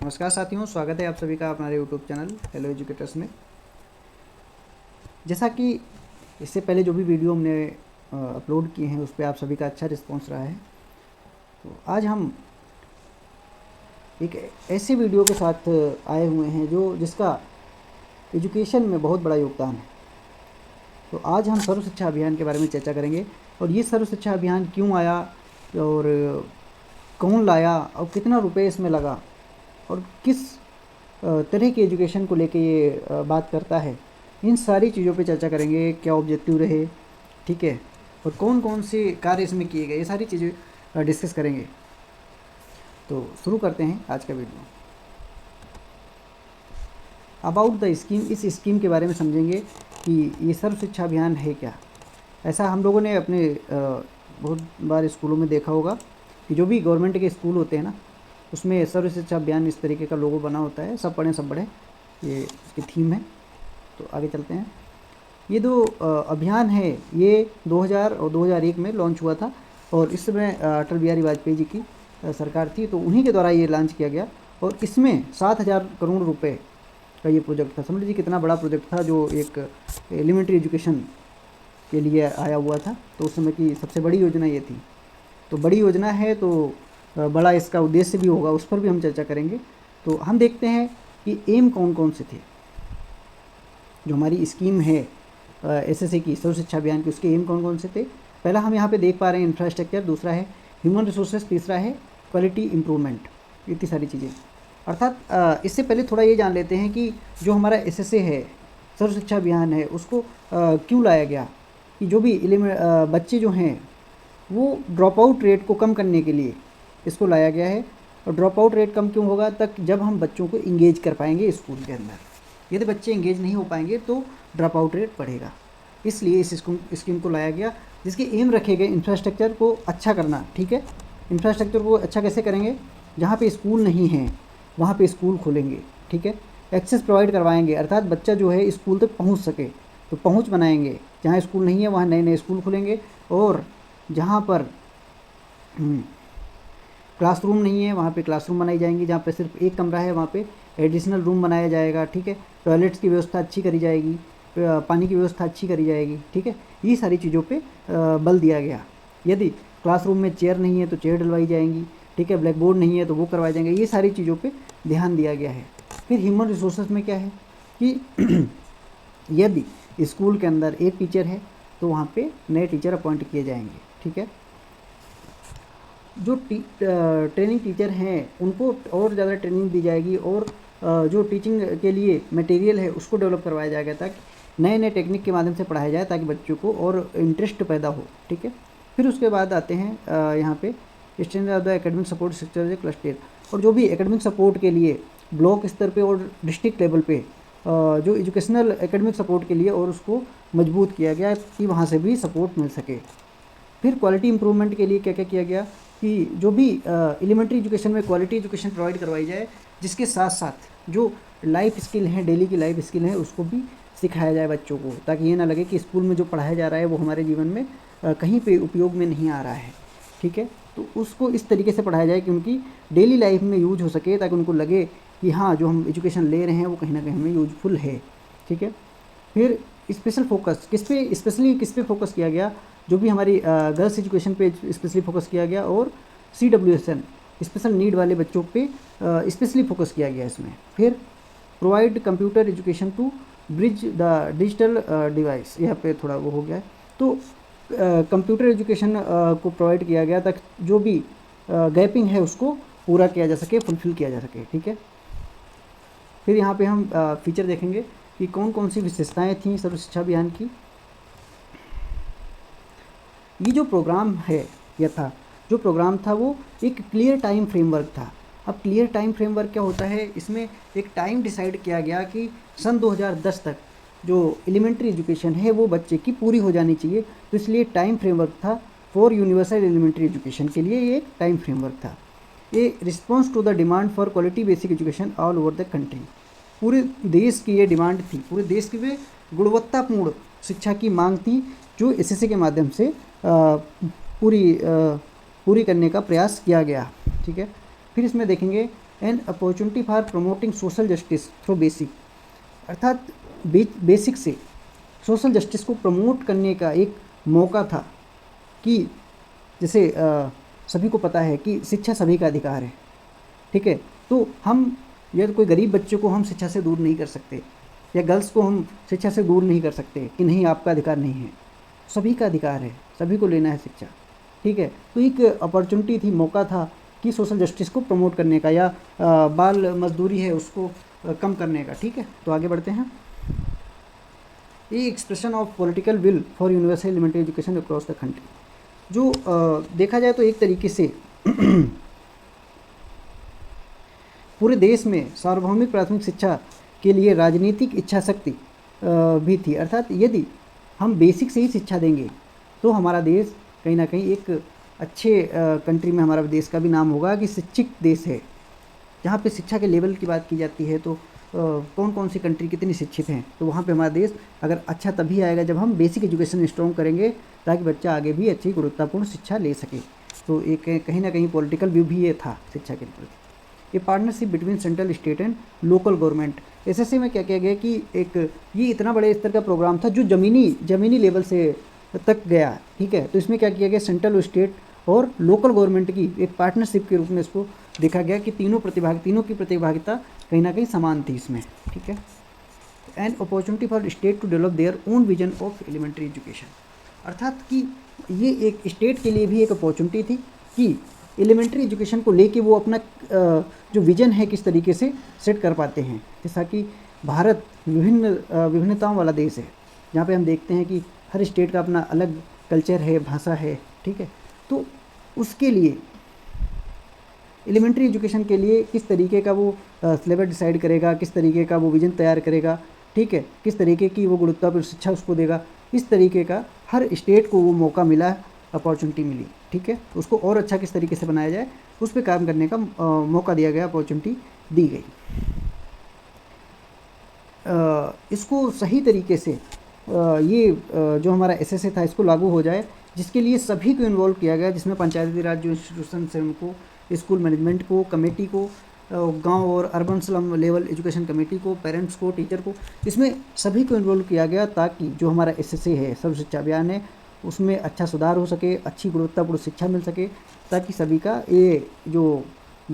नमस्कार साथियों, स्वागत है आप सभी का हमारे यूट्यूब चैनल हेलो एजुकेटर्स में। जैसा कि इससे पहले जो भी वीडियो हमने अपलोड किए हैं उस पर आप सभी का अच्छा रिस्पांस रहा है, तो आज हम एक ऐसे वीडियो के साथ आए हुए हैं जिसका एजुकेशन में बहुत बड़ा योगदान है। तो आज हम सर्व शिक्षा अभियान के बारे में चर्चा करेंगे और ये सर्व शिक्षा अभियान क्यों आया और कौन लाया और कितना रुपये इसमें लगा और किस तरह की एजुकेशन को लेके ये बात करता है, इन सारी चीज़ों पे चर्चा करेंगे। क्या ऑब्जेक्टिव रहे, ठीक है, और कौन कौन से कार्य इसमें किए गए, ये सारी चीज़ें डिस्कस करेंगे। तो शुरू करते हैं आज का वीडियो। अबाउट द स्कीम, इस स्कीम के बारे में समझेंगे कि ये सर्व शिक्षा अभियान है क्या। ऐसा हम लोगों ने अपने बहुत बार स्कूलों में देखा होगा कि जो भी गवर्नमेंट के स्कूल होते हैं ना, उसमें सर्व शिक्षा अभियान इस तरीके का लोगो बना होता है, सब पढ़ें सब बढ़ें, ये इसकी थीम है। तो आगे चलते हैं। ये जो अभियान है ये 2000 और 2001 में लॉन्च हुआ था और इस समय अटल बिहारी वाजपेयी जी की सरकार थी, तो उन्हीं के द्वारा ये लॉन्च किया गया और इसमें 7,000 करोड़ रुपए का ये प्रोजेक्ट था। समझ लीजिए कितना बड़ा प्रोजेक्ट था, जो एक एलिमेंट्री एजुकेशन के लिए आया हुआ था। तो उस समय की सबसे बड़ी योजना ये थी। तो बड़ी योजना है तो बड़ा इसका उद्देश्य भी होगा, उस पर भी हम चर्चा करेंगे। तो हम देखते हैं कि एम कौन कौन से थे। जो हमारी स्कीम है एसएसए की, सर्व शिक्षा अभियान की, उसके एम कौन कौन से थे। पहला हम यहाँ पे देख पा रहे हैं इंफ्रास्ट्रक्चर, दूसरा है ह्यूमन रिसोर्सेज, तीसरा है क्वालिटी इम्प्रूवमेंट। इतनी सारी चीज़ें। अर्थात इससे पहले थोड़ा ये जान लेते हैं कि जो हमारा एसएसए है, सर्व शिक्षा अभियान है, उसको क्यों लाया गया। कि जो भी बच्चे जो हैं वो ड्रॉप आउट रेट को कम करने के लिए इसको लाया गया है। और ड्रॉप आउट रेट कम क्यों होगा, तक जब हम बच्चों को इंगेज कर पाएंगे स्कूल के अंदर। यदि बच्चे इंगेज नहीं हो पाएंगे तो ड्रॉप आउट रेट बढ़ेगा। इसलिए इस स्कीम को लाया गया, जिसके एम रखे गए इंफ्रास्ट्रक्चर को अच्छा करना। ठीक है, इंफ्रास्ट्रक्चर को अच्छा कैसे करेंगे, जहाँ पे स्कूल नहीं हैं वहाँ पे स्कूल खोलेंगे। ठीक है, एक्सेस प्रोवाइड करवाएंगे, अर्थात बच्चा जो है स्कूल तक पहुँच सके, तो पहुँच बनाएंगे। जहाँ स्कूल नहीं है वहाँ नए नए स्कूल खुलेंगे, और जहाँ पर क्लासरूम नहीं है वहाँ पे क्लासरूम बनाई जाएंगी। जहाँ पे सिर्फ एक कमरा है वहाँ पे एडिशनल रूम बनाया जाएगा। ठीक है, टॉयलेट्स की व्यवस्था अच्छी करी जाएगी, पानी की व्यवस्था अच्छी करी जाएगी। ठीक है, ये सारी चीज़ों पे बल दिया गया। यदि क्लासरूम में चेयर नहीं है तो चेयर डलवाई जाएंगी। ठीक है, ब्लैक बोर्ड नहीं है तो वो करवाए जाएंगे। ये सारी चीज़ों पे ध्यान दिया गया है। फिर ह्यूमन रिसोर्सेज में क्या है कि यदि स्कूल के अंदर एक टीचर है तो वहाँ पे नए टीचर अपॉइंट किए जाएंगे। ठीक है, जो ट्रेनिंग टीचर हैं उनको और ज़्यादा ट्रेनिंग दी जाएगी, और जो टीचिंग के लिए मटेरियल है उसको डेवलप करवाया जाएगा, ताकि नए नए टेक्निक के माध्यम से पढ़ाया जाए, ताकि बच्चों को और इंटरेस्ट पैदा हो। ठीक है, फिर उसके बाद आते हैं यहाँ पे standard of the academic support structure cluster. और जो भी एकेडमिक सपोर्ट के लिए ब्लॉक स्तर पे और डिस्ट्रिक्ट लेवल पे जो एजुकेशनल एकेडमिक सपोर्ट के लिए और उसको मजबूत किया गया कि वहाँ से भी सपोर्ट मिल सके। फिर क्वालिटी इंप्रूवमेंट के लिए क्या क्या किया गया कि जो भी एलिमेंट्री एजुकेशन में क्वालिटी एजुकेशन प्रोवाइड करवाई जाए, जिसके साथ साथ जो लाइफ स्किल हैं, डेली की लाइफ स्किल हैं, उसको भी सिखाया जाए बच्चों को, ताकि ये ना लगे कि स्कूल में जो पढ़ाया जा रहा है वो हमारे जीवन में कहीं पे उपयोग में नहीं आ रहा है। ठीक है, तो उसको इस तरीके से पढ़ाया जाए कि उनकी डेली लाइफ में यूज हो सके, ताकि उनको लगे कि हाँ, जो हम एजुकेशन ले रहे हैं वो कहीं ना कहीं हमें यूजफुल है। ठीक है, फिर स्पेशल फोकस स्पेशली किस पे फोकस किया गया, जो भी हमारी गर्ल्स एजुकेशन पे स्पेशली फोकस किया गया, और CWSN स्पेशल नीड वाले बच्चों पे स्पेशली फोकस किया गया इसमें। फिर provide computer education to bridge the digital divide, यहाँ पे थोड़ा वो हो गया है। तो कंप्यूटर एजुकेशन को प्रोवाइड किया गया ताकि जो भी गैपिंग है उसको पूरा किया जा सके, फुलफिल किया जा सके। ठीक है, फिर यहाँ पे हम फीचर देखेंगे कि कौन कौन सी विशेषताएं थीं सर्व शिक्षा अभियान की। ये जो प्रोग्राम है या था, जो प्रोग्राम था वो एक क्लियर टाइम फ्रेमवर्क था। अब क्लियर टाइम फ्रेमवर्क क्या होता है, इसमें एक टाइम डिसाइड किया गया कि सन 2010 तक जो एलिमेंट्री एजुकेशन है वो बच्चे की पूरी हो जानी चाहिए। तो इसलिए टाइम फ्रेमवर्क था फॉर यूनिवर्सल एलिमेंट्री एजुकेशन के लिए, ये एक टाइम फ्रेमवर्क था। ये response to the demand for quality basic education all over the country. पूरे देश की ये डिमांड थी, पूरे देश की वे गुणवत्तापूर्ण शिक्षा की मांग थी, जो एसएसए के माध्यम से पूरी करने का प्रयास किया गया। ठीक है, फिर इसमें देखेंगे an opportunity for promoting social justice through basic, अर्थात बेसिक से सोशल जस्टिस को प्रमोट करने का एक मौका था कि जैसे सभी को पता है कि शिक्षा सभी का अधिकार है, ठीक है। तो हम या तो कोई गरीब बच्चे को हम शिक्षा से दूर नहीं कर सकते, या गर्ल्स को हम शिक्षा से दूर नहीं कर सकते कि नहीं आपका अधिकार नहीं है, सभी का अधिकार है, सभी को लेना है शिक्षा, ठीक है। तो एक अपॉर्चुनिटी थी, मौका था कि सोशल जस्टिस को प्रमोट करने का, या बाल मजदूरी है उसको कम करने का, ठीक है। तो आगे बढ़ते हैं। ये expression of political will for universal elementary education across the country, जो देखा जाए तो एक तरीके से पूरे देश में सार्वभौमिक प्राथमिक शिक्षा के लिए राजनीतिक इच्छा शक्ति भी थी, अर्थात यदि हम बेसिक से ही शिक्षा देंगे तो हमारा देश कहीं ना कहीं एक अच्छे कंट्री में हमारा देश का भी नाम होगा कि शिक्षित देश है। जहाँ पे शिक्षा के लेवल की बात की जाती है तो कौन कौन सी कंट्री कितनी शिक्षित हैं, तो वहाँ पे हमारा देश अगर अच्छा तभी आएगा जब हम बेसिक एजुकेशन स्ट्रॉन्ग करेंगे, ताकि बच्चा आगे भी अच्छी गुणवत्तापूर्ण शिक्षा ले सके। तो एक कहीं ना कहीं पॉलिटिकल व्यू भी ये था शिक्षा के प्रति। ये partnership between central state and local government, SSC में क्या किया गया कि एक ये इतना बड़े स्तर का प्रोग्राम था जो ज़मीनी लेवल से तक गया, ठीक है। तो इसमें क्या किया गया, सेंट्रल और स्टेट और लोकल गवर्नमेंट की एक पार्टनरशिप के रूप में इसको देखा गया कि तीनों की प्रतिभागिता कहीं ना कहीं समान थी इसमें, ठीक है। And opportunity for state to develop their own vision of elementary education, अर्थात कि ये एक स्टेट के लिए भी एक अपॉर्चुनिटी थी कि एलिमेंट्री एजुकेशन को लेके वो अपना जो विजन है किस तरीके से सेट कर पाते हैं। जैसा कि भारत विभिन्नताओं वाला देश है, जहाँ पे हम देखते हैं कि हर स्टेट का अपना अलग कल्चर है, भाषा है, ठीक है। तो उसके लिए एलिमेंट्री एजुकेशन के लिए किस तरीके का वो सिलेबस डिसाइड करेगा, किस तरीके का वो विजन तैयार करेगा, ठीक है, किस तरीके की वो गुणवत्तापूर्ण शिक्षा उसको देगा, इस तरीके का हर स्टेट को वो मौका मिला, अपॉर्चुनिटी मिली, ठीक है। उसको और अच्छा किस तरीके से बनाया जाए उस पर काम करने का मौका दिया गया, अपॉर्चुनिटी दी गई। इसको सही तरीके से ये जो हमारा एसएसए था इसको लागू हो जाए, जिसके लिए सभी को इन्वॉल्व किया गया, जिसमें पंचायती राज जो इंस्टीट्यूशन है उनको, स्कूल मैनेजमेंट को, कमेटी को, गांव और urban slum level education committee को, पेरेंट्स को, टीचर को, इसमें सभी को इन्वॉल्व किया गया, ताकि जो हमारा एसएसए है, सर्व शिक्षा अभियान है, उसमें अच्छा सुधार हो सके, अच्छी गुणवत्तापूर्ण शिक्षा मिल सके, ताकि सभी का ये जो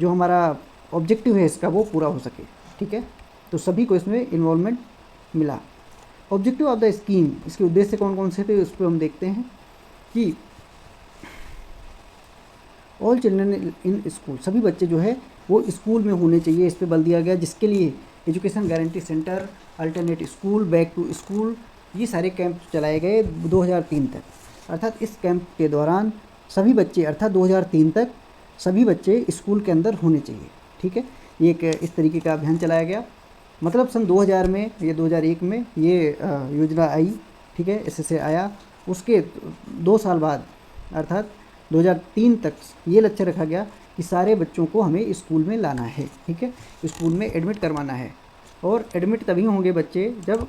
हमारा ऑब्जेक्टिव है इसका वो पूरा हो सके, ठीक है। तो सभी को इसमें इन्वॉल्वमेंट मिला। ऑब्जेक्टिव ऑफ द स्कीम, इसके उद्देश्य कौन कौन से थे उस पर हम देखते हैं कि ऑल चिल्ड्रन इन स्कूल, सभी बच्चे जो है वो स्कूल में होने चाहिए, इस पर बल दिया गया, जिसके लिए education guarantee centre, alternate school, back to school, ये सारे कैंप चलाए गए 2003 तक। अर्थात इस कैंप के दौरान सभी बच्चे, अर्थात 2003 तक सभी बच्चे स्कूल के अंदर होने चाहिए, ठीक है। ये एक इस तरीके का अभियान चलाया गया। मतलब सन 2000 में या 2001 में ये योजना आई, ठीक है, एसएसए आया। उसके 2 साल बाद अर्थात 2003 तक ये लक्ष्य रखा गया कि सारे बच्चों को हमें स्कूल में लाना है, ठीक है, स्कूल में एडमिट करवाना है। और एडमिट तभी होंगे बच्चे जब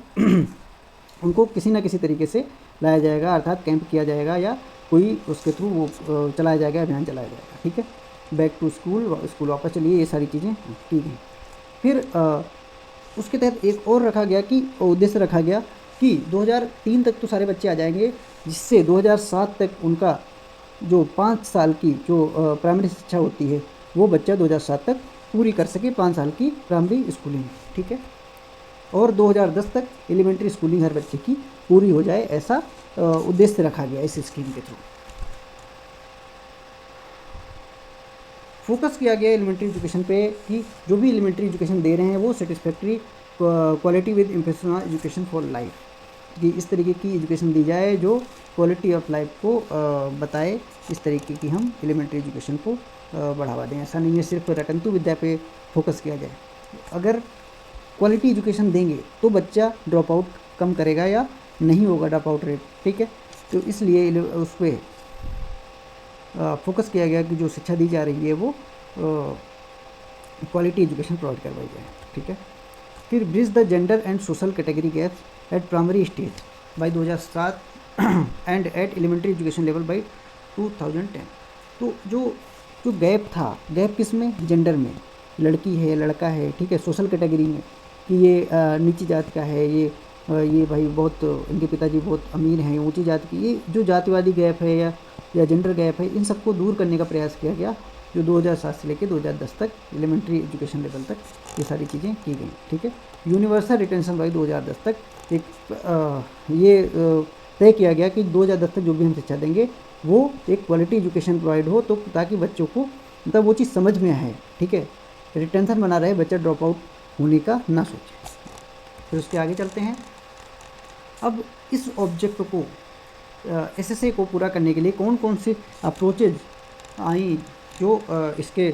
उनको किसी न किसी तरीके से लाया जाएगा, अर्थात कैंप किया जाएगा या कोई उसके थ्रू वो चलाया जाएगा, अभियान चलाया जाएगा, ठीक है। बैक टू स्कूल, स्कूल वापस चलिए, ये सारी चीज़ें की गई। फिर उसके तहत एक और रखा गया कि उद्देश्य रखा गया कि 2003 तक तो सारे बच्चे आ जाएंगे, जिससे 2007 तक उनका जो 5 साल की जो प्राइमरी शिक्षा होती है वो बच्चा 2007 तक पूरी कर सके, 5 साल की प्राइमरी स्कूलिंग, ठीक है। और 2010 तक एलिमेंट्री स्कूलिंग हर बच्चे की पूरी हो जाए, ऐसा उद्देश्य रखा गया इस स्कीम के थ्रू। फोकस किया गया एलिमेंट्री एजुकेशन पे कि जो भी एलिमेंट्री एजुकेशन दे रहे हैं वो satisfactory quality with impression education for life, कि इस तरीके की एजुकेशन दी जाए जो क्वालिटी ऑफ लाइफ को बताए, इस तरीके की हम एलिमेंट्री एजुकेशन को बढ़ावा दें। ऐसा नहीं है सिर्फ रटंतु विद्या पे फोकस किया जाए। अगर क्वालिटी एजुकेशन देंगे तो बच्चा ड्रॉप आउट कम करेगा या नहीं होगा ड्रॉप आउट रेट, ठीक है। तो इसलिए उस पर फोकस किया गया कि जो शिक्षा दी जा रही है वो क्वालिटी एजुकेशन प्रोवाइड करवाई जाए, ठीक है। फिर bridge the gender and social category gaps at primary stage by 2007 and at elementary education level by 2010। तो जो गैप था, गैप किस में, जेंडर में, लड़की है लड़का है, ठीक है, सोशल कैटेगरी में कि ये नीची जाति का है, ये भाई बहुत इनके पिताजी बहुत अमीर हैं, ऊंची जाति की, ये जो जातिवादी गैप है या जेंडर गैप है, इन सबको दूर करने का प्रयास किया गया, जो 2007 से लेकर 2010 तक एलिमेंट्री एजुकेशन लेवल तक ये सारी चीज़ें की गई, ठीक है। यूनिवर्सल रिटेंशन बाई 2010 तक ये तय किया गया कि 2010 तक जो भी हम शिक्षा देंगे वो एक क्वालिटी एजुकेशन प्रोवाइड हो, तो ताकि बच्चों को मतलब वो चीज़ समझ में आए, ठीक है, रिटेंशन बना रहे, बच्चा ड्रॉप आउट होने का ना सोचे। फिर उसके आगे चलते हैं। अब इस ऑब्जेक्ट को एसएसए को पूरा करने के लिए कौन कौन से अप्रोचेज आई जो इसके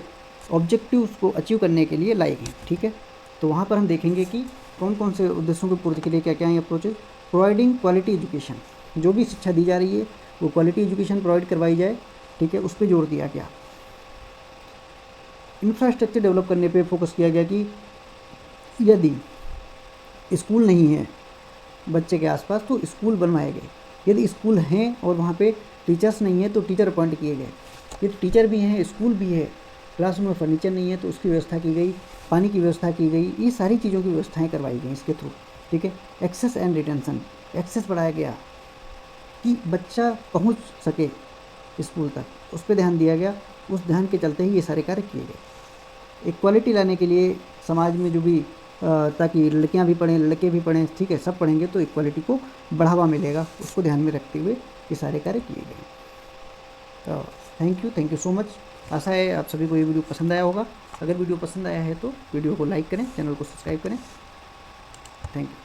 ऑब्जेक्टिव्स को अचीव करने के लिए लाई गई, ठीक है। तो वहाँ पर हम देखेंगे कि कौन कौन से उद्देश्यों की पूर्ति के लिए क्या क्या है अप्रोचेज। प्रोवाइडिंग क्वालिटी एजुकेशन, जो भी शिक्षा दी जा रही है वो क्वालिटी एजुकेशन प्रोवाइड करवाई जाए, ठीक है, उस पर जोर दिया गया। इंफ्रास्ट्रक्चर डेवलप करने पे फोकस किया गया कि यदि स्कूल नहीं है बच्चे के आसपास तो स्कूल बनवाए गए, यदि स्कूल हैं और वहाँ पे टीचर्स नहीं है तो टीचर अपॉइंट किए गए, यदि टीचर भी हैं स्कूल भी है, क्लासरूम में फर्नीचर नहीं है तो उसकी व्यवस्था की गई, पानी की व्यवस्था की गई, ये सारी चीज़ों की व्यवस्थाएं करवाई गई इसके थ्रू, ठीक है। एक्सेस एंड रिटेंशन, एक्सेस बढ़ाया गया कि बच्चा पहुंच सके स्कूल तक, उस पर ध्यान दिया गया, उस ध्यान के चलते ही ये सारे कार्य किए गए। इक्वालिटी लाने के लिए समाज में जो भी ताकि लड़कियां भी पढ़ें लड़के भी पढ़ें, ठीक है, सब पढ़ेंगे तो इक्वालिटी को बढ़ावा मिलेगा, उसको ध्यान में रखते हुए ये सारे कार्य किए गए। तो थैंक यू सो मच। आशा है आप सभी को ये वीडियो पसंद आया होगा। अगर वीडियो पसंद आया है तो वीडियो को लाइक करें, चैनल को सब्सक्राइब करें। Thank you.